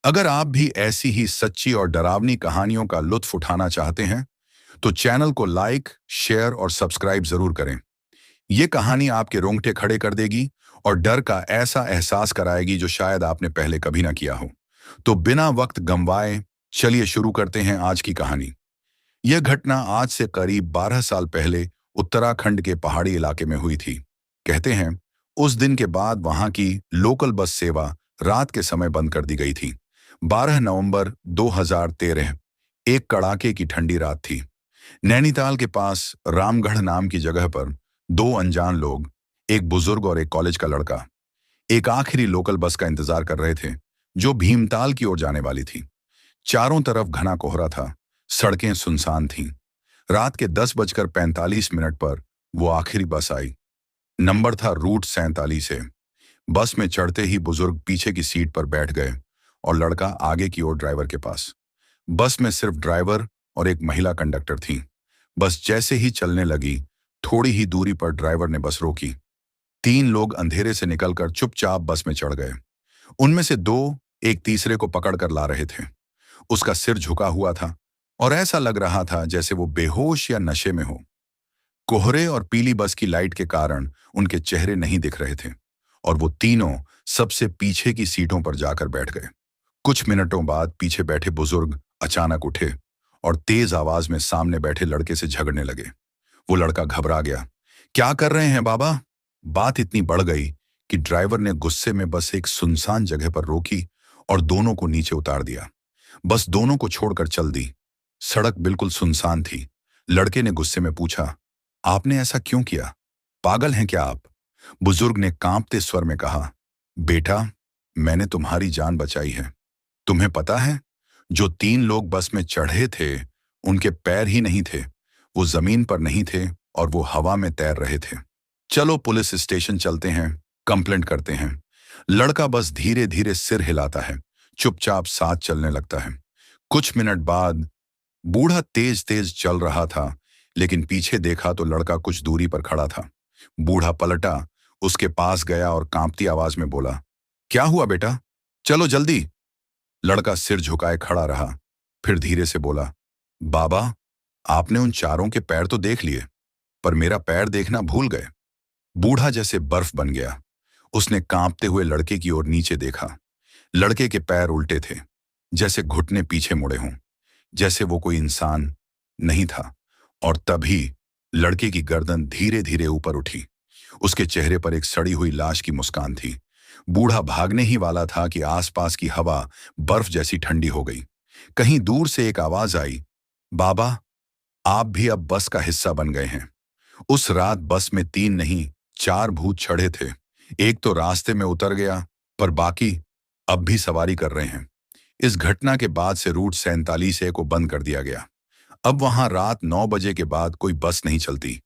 अगर आप भी ऐसी ही सच्ची और डरावनी कहानियों का लुत्फ उठाना चाहते हैं, तो चैनल को लाइक, शेयर और सब्सक्राइब जरूर करें। ये कहानी आपके रोंगटे खड़े कर देगी और डर का ऐसा एहसास कराएगी जो शायद आपने पहले कभी ना किया हो। तो बिना वक्त गंवाए चलिए शुरू करते हैं आज की कहानी। यह घटना आज से करीब 12 साल पहले उत्तराखंड के पहाड़ी इलाके में हुई थी। कहते हैं उस दिन के बाद वहां की लोकल बस सेवा रात के समय बंद कर दी गई थी। 12 नवंबर 2013 एक कड़ाके की ठंडी रात थी। नैनीताल के पास रामगढ़ नाम की जगह पर दो अनजान लोग, एक बुजुर्ग और एक कॉलेज का लड़का, एक आखिरी लोकल बस का इंतजार कर रहे थे जो भीमताल की ओर जाने वाली थी। चारों तरफ घना कोहरा था, सड़कें सुनसान थीं। रात के 10:45 पर वो आखिरी बस आई। नंबर था रूट 47 है। बस में चढ़ते ही बुजुर्ग पीछे की सीट पर बैठ गए और लड़का आगे की ओर ड्राइवर के पास। बस में सिर्फ ड्राइवर और एक महिला कंडक्टर थी। बस जैसे ही चलने लगी, थोड़ी ही दूरी पर ड्राइवर ने बस रोकी। तीन लोग अंधेरे से निकलकर चुपचाप बस में चढ़ गए। उनमें से दो एक तीसरे को पकड़ कर ला रहे थे। उसका सिर झुका हुआ था और ऐसा लग रहा था जैसे वो बेहोश या नशे में हो। कोहरे और पीली बस की लाइट के कारण उनके चेहरे नहीं दिख रहे थे और वो तीनों सबसे पीछे की सीटों पर जाकर बैठ गए। कुछ मिनटों बाद पीछे बैठे बुजुर्ग अचानक उठे और तेज आवाज में सामने बैठे लड़के से झगड़ने लगे। वो लड़का घबरा गया। क्या कर रहे हैं बाबा? बात इतनी बढ़ गई कि ड्राइवर ने गुस्से में बस एक सुनसान जगह पर रोकी और दोनों को नीचे उतार दिया। बस दोनों को छोड़कर चल दी। सड़क बिल्कुल सुनसान थी। लड़के ने गुस्से में पूछा, आपने ऐसा क्यों किया? पागल हैं क्या आप? बुजुर्ग ने कांपते स्वर में कहा, बेटा, मैंने तुम्हारी जान बचाई है। तुम्हें पता है, जो तीन लोग बस में चढ़े थे उनके पैर ही नहीं थे। वो जमीन पर नहीं थे और वो हवा में तैर रहे थे। चलो पुलिस स्टेशन चलते हैं, कंप्लेंट करते हैं। लड़का बस धीरे धीरे सिर हिलाता है, चुपचाप साथ चलने लगता है। कुछ मिनट बाद बूढ़ा तेज तेज चल रहा था, लेकिन पीछे देखा तो लड़का कुछ दूरी पर खड़ा था। बूढ़ा पलटा, उसके पास गया और कांपती आवाज में बोला, क्या हुआ बेटा? चलो जल्दी। लड़का सिर झुकाए खड़ा रहा, फिर धीरे से बोला, बाबा, आपने उन चारों के पैर तो देख लिए, पर मेरा पैर देखना भूल गए। बूढ़ा जैसे बर्फ बन गया। उसने कांपते हुए लड़के की ओर नीचे देखा। लड़के के पैर उल्टे थे, जैसे घुटने पीछे मुड़े हों, जैसे वो कोई इंसान नहीं था। और तभी लड़के की गर्दन धीरे धीरे ऊपर उठी। उसके चेहरे पर एक सड़ी हुई लाश की मुस्कान थी। बूढ़ा भागने ही वाला था कि आसपास की हवा बर्फ जैसी ठंडी हो गई। कहीं दूर से एक आवाज आई, बाबा, आप भी अब बस का हिस्सा बन गए हैं। उस रात बस में तीन नहीं, चार भूत चढ़े थे। एक तो रास्ते में उतर गया, पर बाकी अब भी सवारी कर रहे हैं। इस घटना के बाद से रूट 47 को बंद कर दिया गया। अब वहां रात 9 बजे के बाद कोई बस नहीं चलती।